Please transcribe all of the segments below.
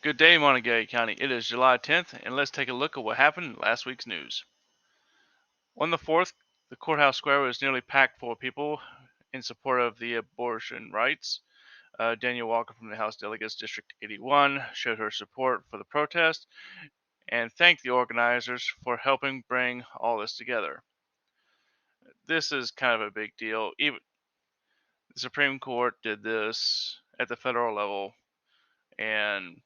Good day, Montague County. It is July 10th, and let's take a look at what happened in last week's news. On the 4th, the courthouse square was nearly packed full of people in support of the abortion rights. Danielle Walker from the House Delegates District 81 showed her support for the protest and thanked the organizers for helping bring all this together. This is kind of a big deal. Even the Supreme Court did this at the federal level, and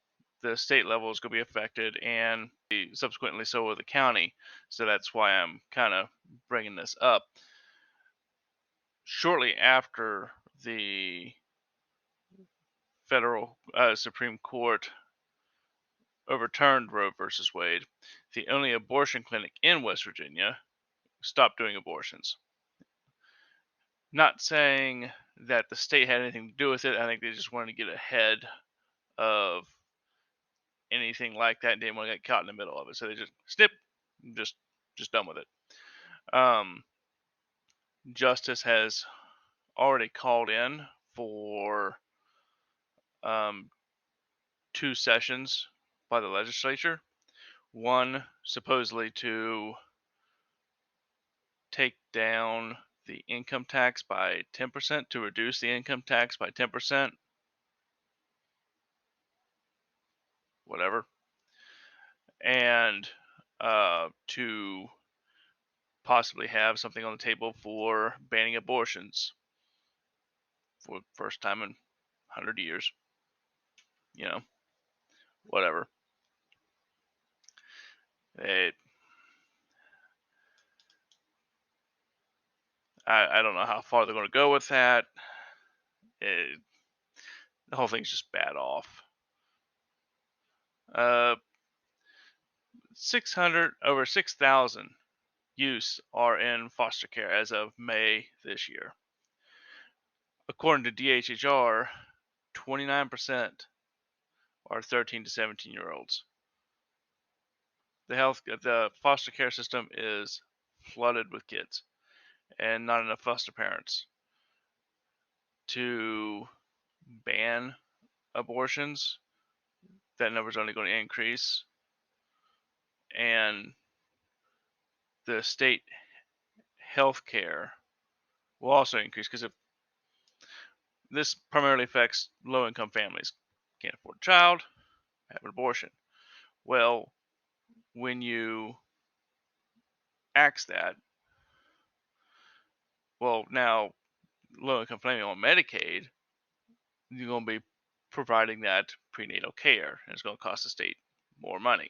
the state level is going to be affected, and subsequently so will the county. So that's why I'm kind of bringing this up. Shortly after the federal Supreme Court overturned Roe versus Wade, the only abortion clinic in West Virginia stopped doing abortions. Not saying that the state had anything to do with it. I think they just wanted to get ahead of anything like that and didn't want to get caught in the middle of it. So they just snip, just done with it. Justice has already called in for 2 sessions by the legislature. One supposedly to take down the income tax by 10%, to reduce the income tax by 10%, whatever, and to possibly have something on the table for banning abortions for the first time in 100 years. You know, whatever. I don't know how far they're going to go with that. The whole thing's just bad off. over 6,000 youths are in foster care as of May this year. According to DHHR, 29% are 13 to 17-year-olds. The foster care system is flooded with kids and not enough foster parents. To ban abortions, that number is only going to increase, and the state health care will also increase, because this primarily affects low-income families. Can't afford a child, have an abortion. Well, when you axe that, well, now low-income family on Medicaid, you're going to be providing that prenatal care, and it's going to cost the state more money.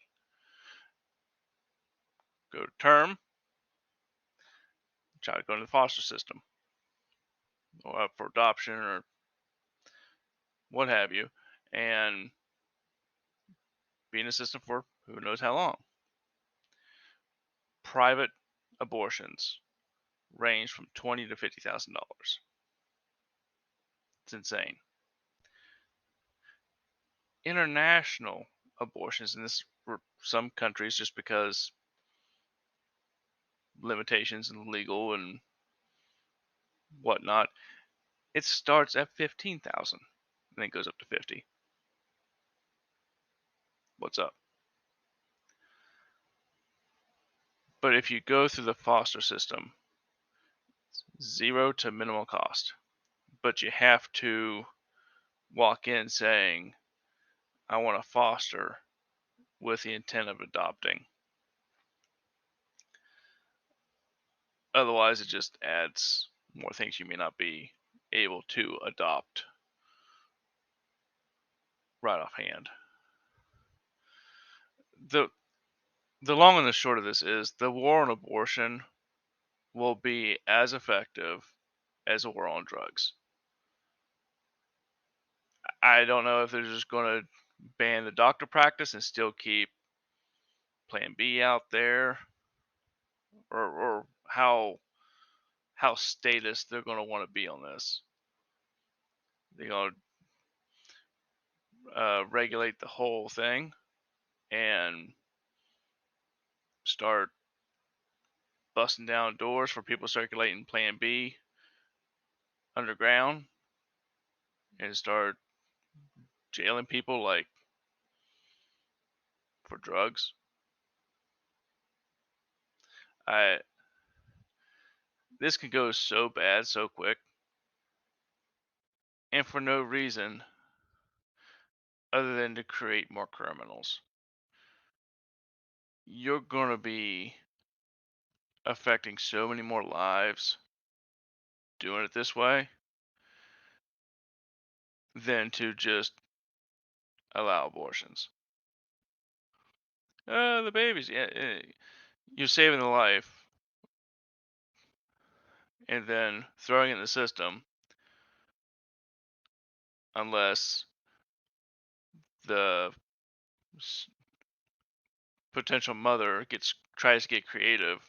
Go to term, try to go into the foster system, or up for adoption, or what have you, and be in the system for who knows how long. Private abortions range from $20,000 to $50,000. It's insane. International abortions, and this for some countries just because limitations and legal and whatnot, it starts at 15,000 and then goes up to 50. What's up? But if you go through the foster system, zero to minimal cost, but you have to walk in saying, I want to foster with the intent of adopting. Otherwise, it just adds more things you may not be able to adopt right offhand. The long and the short of this is the war on abortion will be as effective as a war on drugs. I don't know if they're just going to ban the doctor practice and still keep Plan B out there, or how statist they're going to want to be on this. They're going to regulate the whole thing and start busting down doors for people circulating Plan B underground, and start jailing people like for drugs. I This can go so bad so quick, and for no reason other than to create more criminals. You're gonna be affecting so many more lives doing it this way than to just allow abortions. The babies, yeah, you're saving the life and then throwing it in the system unless the s- potential mother gets tries to get creative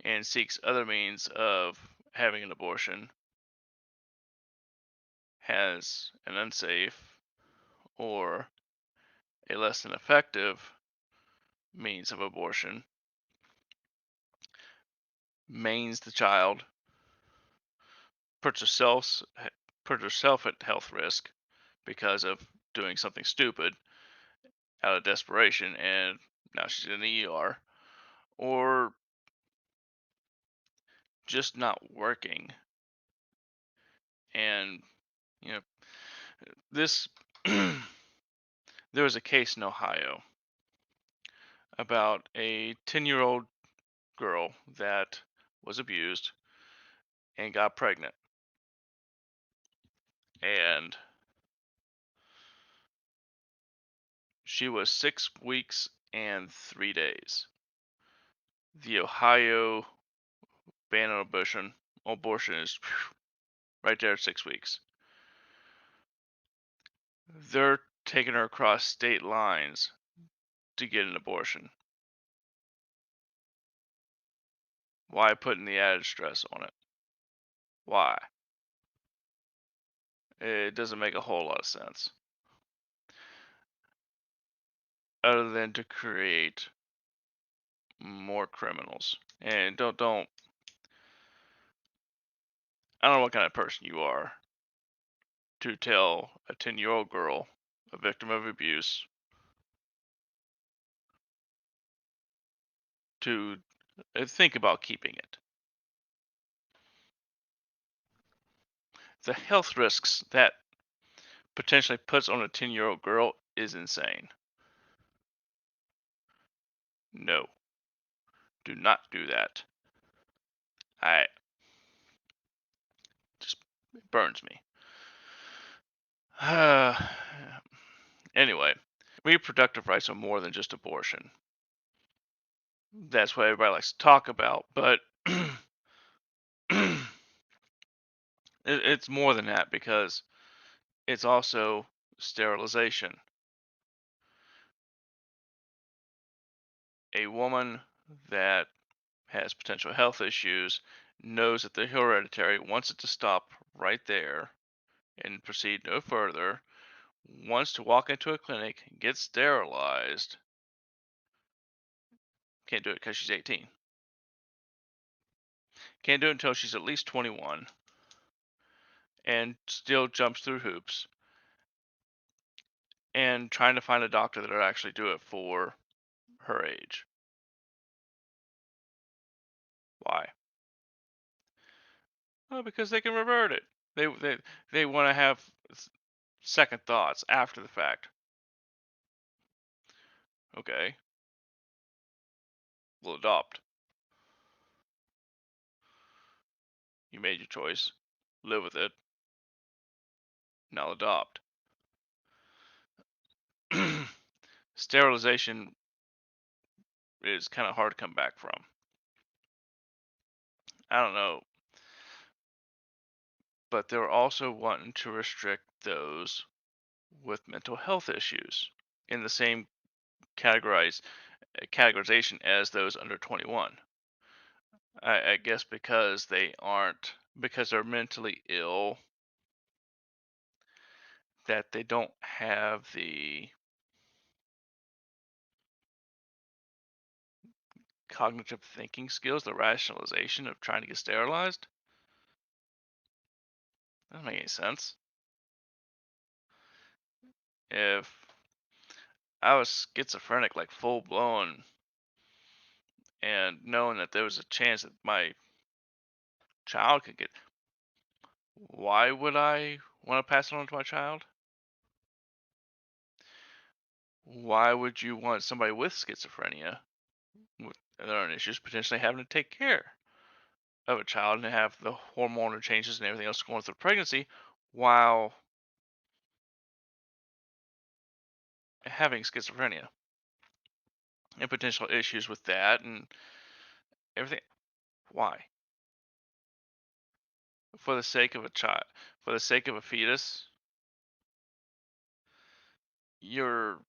and seeks other means of having an abortion, has an unsafe or a less than effective means of abortion, mains the child, puts herself puts herself at health risk because of doing something stupid out of desperation, and now she's in the ER, or just not working. And you know, this there was a case in Ohio about a 10-year-old girl that was abused and got pregnant, and she was 6 weeks and 3 days. The Ohio ban on abortion is right there at 6 weeks. They're taking her across state lines to get an abortion. Why putting the added stress on it? Why? It doesn't make a whole lot of sense. Other than to create more criminals. And don't I don't know what kind of person you are to tell a 10-year-old girl, a victim of abuse, to think about keeping it. The health risks that potentially puts on a 10-year-old girl is insane. No, do not do that. I just it burns me. Anyway, reproductive rights are more than just abortion. That's what everybody likes to talk about, but it's more than that because it's also sterilization. A woman that has potential health issues knows that they're hereditary, wants it to stop right there and proceed no further, wants to walk into a clinic, get sterilized, can't do it because she's 18. Can't do it until she's at least 21 and still jumps through hoops and trying to find a doctor that'll actually do it for her age. Why? Well, because they can revert it. They want to have second thoughts after the fact. Okay, we'll adopt. You made your choice. Live with it. Now adopt. Sterilization is kind of hard to come back from. I don't know, but they're also wanting to restrict those with mental health issues in the same categorization as those under 21. I guess because they're mentally ill, that they don't have the cognitive thinking skills, the rationalization of trying to get sterilized. Doesn't make any sense. If I was schizophrenic, like full blown, and knowing that there was a chance that my child could get, why would I want to pass it on to my child? Why would you want somebody with schizophrenia with their own issues potentially having to take care of a child and have the hormonal changes and everything else going through pregnancy while having schizophrenia and potential issues with that and everything? Why? For the sake of a child, for the sake of a fetus, you're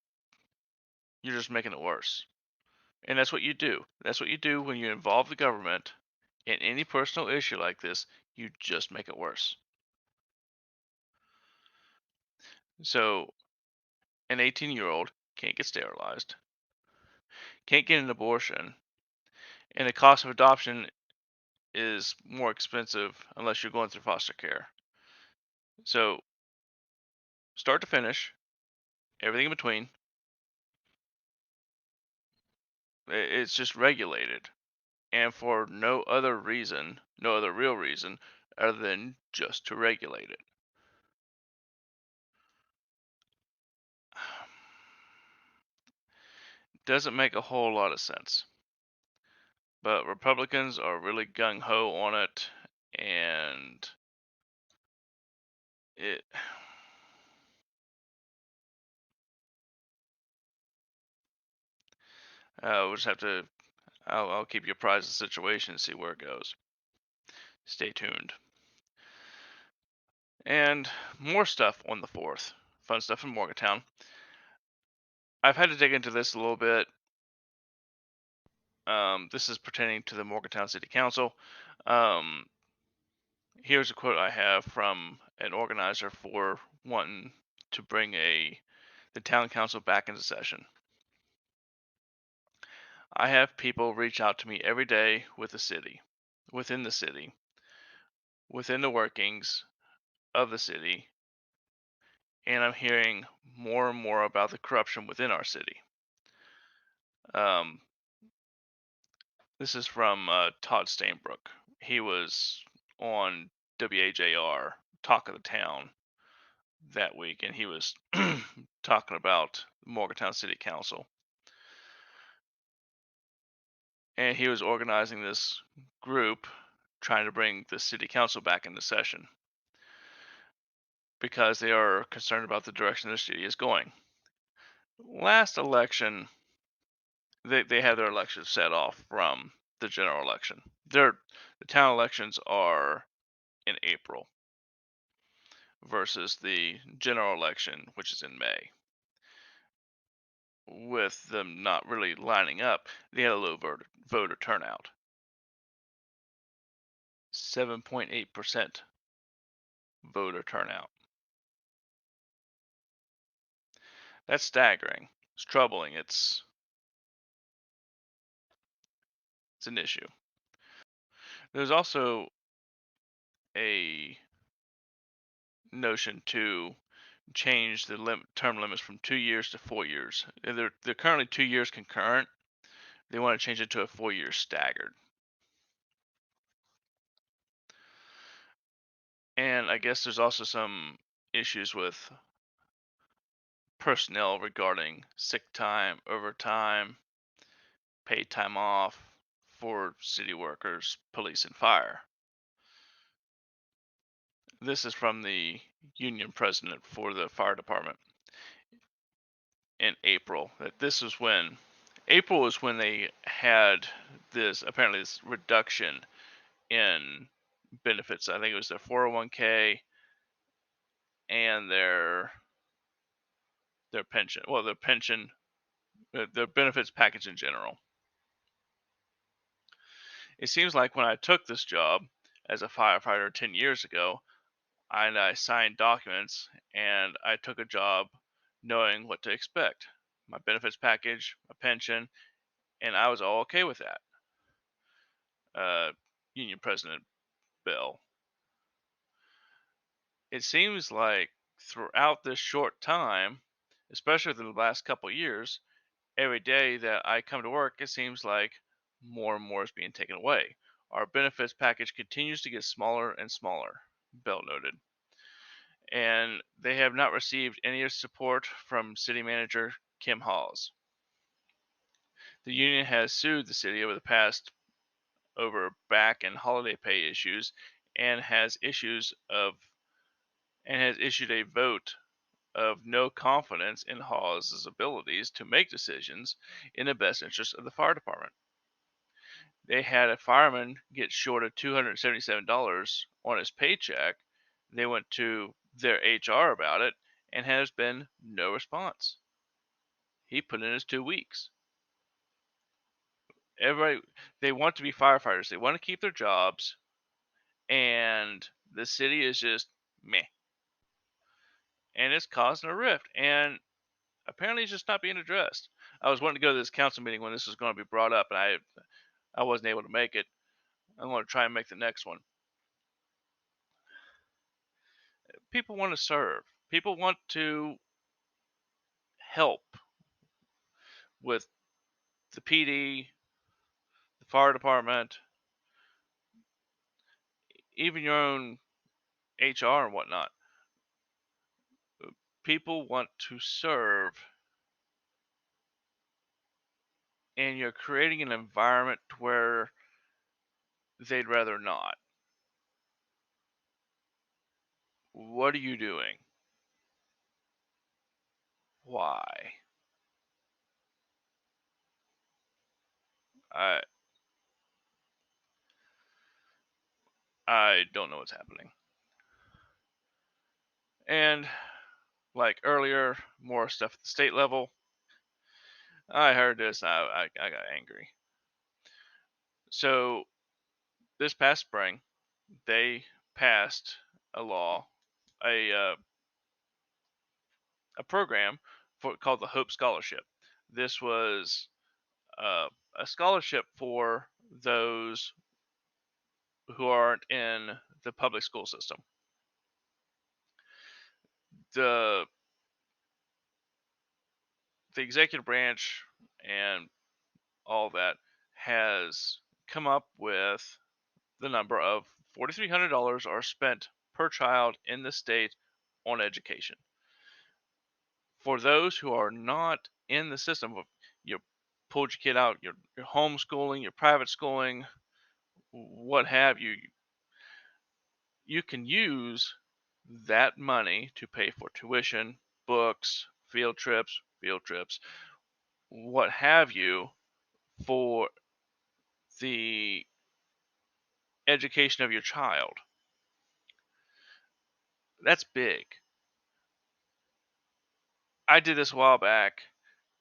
you're just making it worse. And that's what you do. That's what you do when you involve the government in any personal issue like this. You just make it worse. So an 18-year-old can't get sterilized, can't get an abortion, and the cost of adoption is more expensive unless you're going through foster care. So start to finish, everything in between, it's just regulated. And for no other reason, no other real reason, other than just to regulate it. Doesn't make a whole lot of sense. But Republicans are really gung ho on it, and it. We'll just have to. I'll keep you apprised of the situation and see where it goes. Stay tuned. And more stuff on the 4th. Fun stuff in Morgantown. I've had to dig into this a little bit. This is pertaining to the Morgantown City Council. Um, Here's a quote I have from an organizer for wanting to bring the town council back into session. I have people reach out to me every day within the city, within the workings of the city, and I'm hearing more and more about the corruption within our city. Um, this is from Todd Stainbrook. He was on WAJR Talk of the Town that week, and he was talking about Morgantown City Council. And he was organizing this group trying to bring the city council back into session because they are concerned about the direction the city is going. Last election, they had their elections set off from the general election. The town elections are in April versus the general election, which is in May. With them not really lining up, they had a low voter turnout. 7.8% voter turnout. That's staggering. It's troubling. It's an issue. There's also a notion to change the term limits from 2 years to 4 years. They're currently 2 years concurrent. They want to change it to a 4 year staggered. And I guess there's also some issues with personnel regarding sick time, overtime, paid time off for city workers, police, and fire. This is from the union president for the fire department in April. That this was when April was when they had this reduction in benefits. I think it was their 401k and their pension. Well, their pension, their benefits package in general. It seems like when I took this job as a firefighter 10 years ago, I signed documents and I took a job knowing what to expect. My benefits package, my pension, and I was all okay with that. Union President Bill. It seems like throughout this short time, especially within the last couple of years. Every day that I come to work, it seems like more and more is being taken away. Our benefits package continues to get smaller and smaller, Bell noted. And they have not received any support from city manager Kim Halls. The union has sued the city over the past over back and holiday pay issues and has issued a vote of no confidence in Hawes' abilities to make decisions in the best interest of the fire department. They had a fireman get short of $277 on his paycheck. They went to their HR about it and has been no response. He put in his 2 weeks. Everybody, they want to be firefighters. They want to keep their jobs, and the city is just meh. And it's causing a rift. And apparently, it's just not being addressed. I was wanting to go to this council meeting when this was going to be brought up, and I wasn't able to make it. I'm going to try and make the next one. People want to serve. People want to help with the PD, the fire department, even your own HR and whatnot. People want to serve, and you're creating an environment where they'd rather not. What are you doing? Why? I I don't know what's happening. And like earlier, more stuff at the state level. I heard this. I got angry. So this past spring, they passed a law, a a program called the Hope Scholarship. This was uh, a scholarship for those who aren't in the public school system. The the executive branch and all that has come up with the number of $4,300 are spent per child in the state on education. For those who are not in the system, you pulled your kid out, your homeschooling, your private schooling, what have you, you can use that money to pay for tuition, books, field trips, what have you, for the education of your child. That's big. I did this a while back.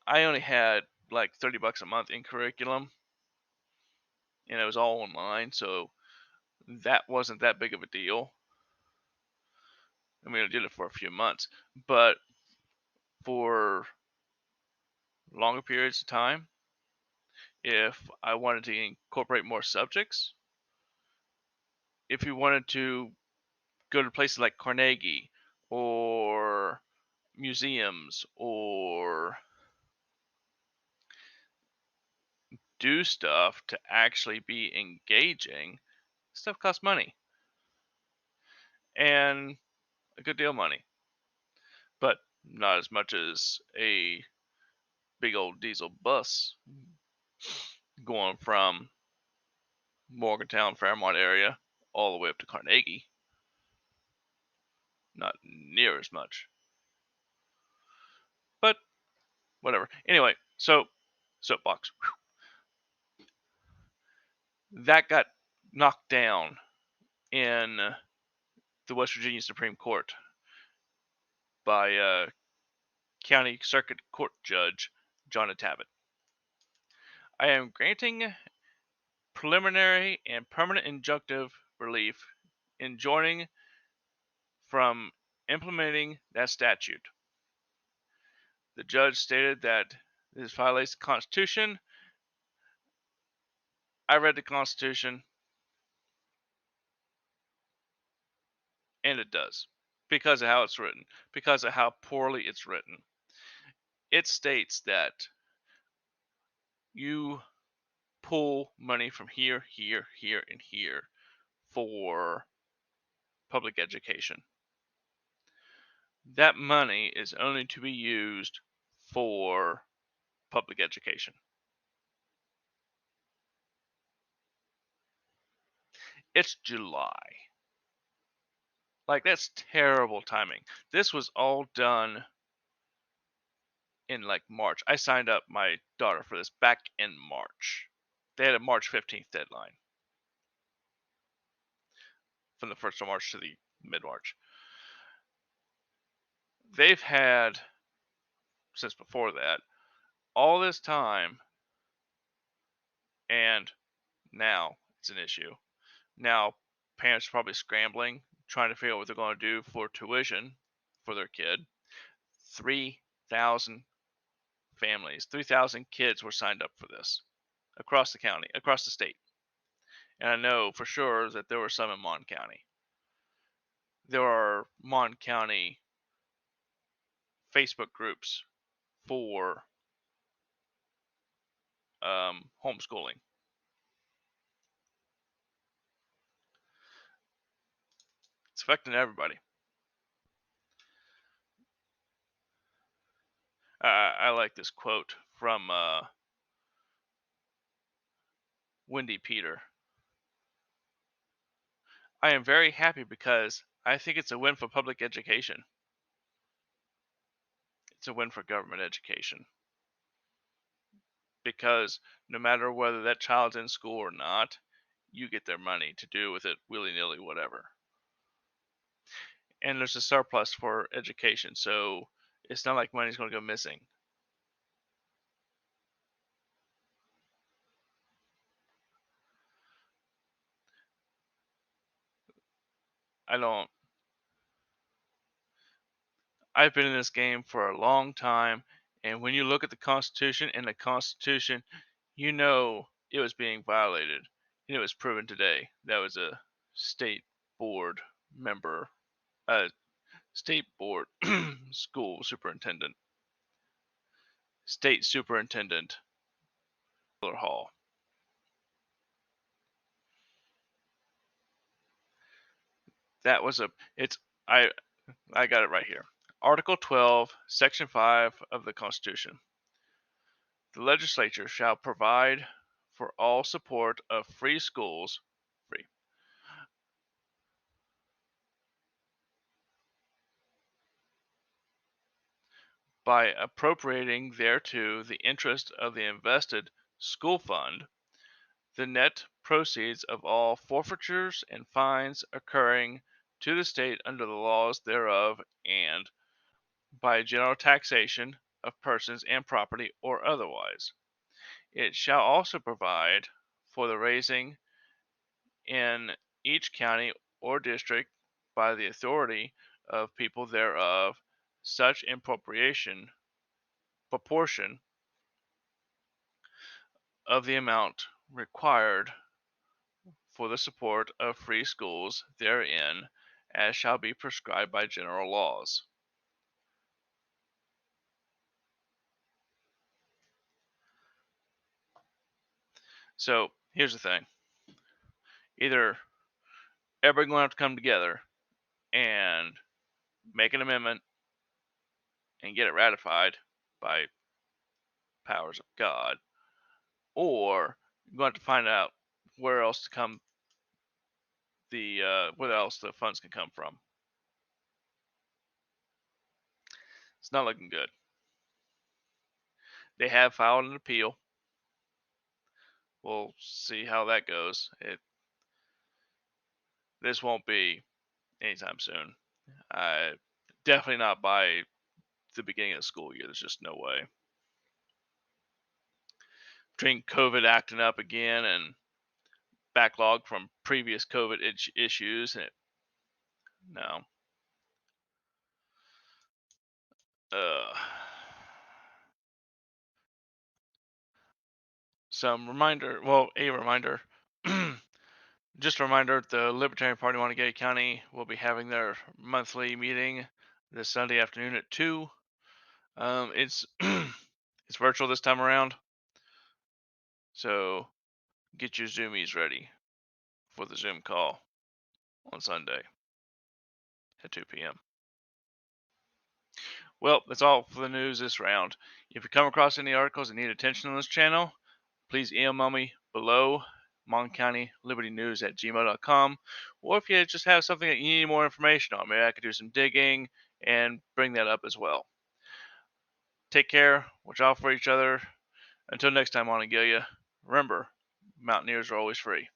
I only had like $30 a month in curriculum, and it was all online, so that wasn't that big of a deal. I mean, I did it for a few months, but for longer periods of time, if I wanted to incorporate more subjects, if you wanted to go to places like Carnegie or museums or do stuff to actually be engaging, stuff costs money and a good deal of money, but not as much as a big old diesel bus going from Morgantown, Fairmont area all the way up to Carnegie. Not near as much, but whatever. Anyway, so soapbox. That got knocked down in the West Virginia Supreme Court by County Circuit Court Judge John Tabbitt. I am granting preliminary and permanent injunctive relief enjoining from implementing that statute. The judge stated that this violates the Constitution. I read the Constitution, and it does, because of how it's written, because of how poorly it's written. It states that you pull money from here, here, here, and here for public education. That money is only to be used for public education. It's July. Like, that's terrible timing. This was all done in like March. I signed up my daughter for this back in March. They had a March 15th deadline from the 1st of March to the mid March. They've had, since before that, all this time, and now it's an issue. Now, parents are probably scrambling, trying to figure out what they're going to do for tuition for their kid. 3,000 families, 3,000 kids were signed up for this across the county, across the state. And I know for sure that there were some in Mon County. There are Mon County Facebook groups for homeschooling. It's affecting everybody. I like this quote from Wendy Peter. I am very happy because I think it's a win for public education. It's a win for government education. Because no matter whether that child's in school or not, you get their money to do with it willy nilly, whatever. And there's a surplus for education, so it's not like money's going to go missing. I don't. I've been in this game for a long time, and when you look at the Constitution and the Constitution, you know it was being violated. And it was proven today. That was a state board member, state board school superintendent, state superintendent, Hall. That was a. It's I got it right here. Article 12, Section 5 of the Constitution. The legislature shall provide for all support of free schools, free, by appropriating thereto the interest of the invested school fund, the net proceeds of all forfeitures and fines occurring to the state under the laws thereof, and by general taxation of persons and property or otherwise. It shall also provide for the raising in each county or district by the authority of people thereof such proportion of the amount required for the support of free schools therein as shall be prescribed by general laws. So here's the thing. Either everybody going to have to come together and make an amendment and get it ratified by powers of God, or you're going to have to find out where else to come where else the funds can come from. It's not looking good. They have filed an appeal. We'll see how that goes. This won't be anytime soon. Definitely not by the beginning of the school year. There's just no way. Between COVID acting up again and backlog from previous COVID issues, no. Uh, a reminder. Just a reminder, the Libertarian Party of Montague County will be having their monthly meeting this Sunday afternoon at 2. It's it's virtual this time around, so get your Zoomies ready for the Zoom call on Sunday at 2 p.m. Well, that's all for the news this round. If you come across any articles that need attention on this channel, please email me below, montcountylibertynews@gmail.com. Or if you just have something that you need more information on, maybe I could do some digging and bring that up as well. Take care, watch out for each other. Until next time, Monongalia, remember, Mountaineers are always free.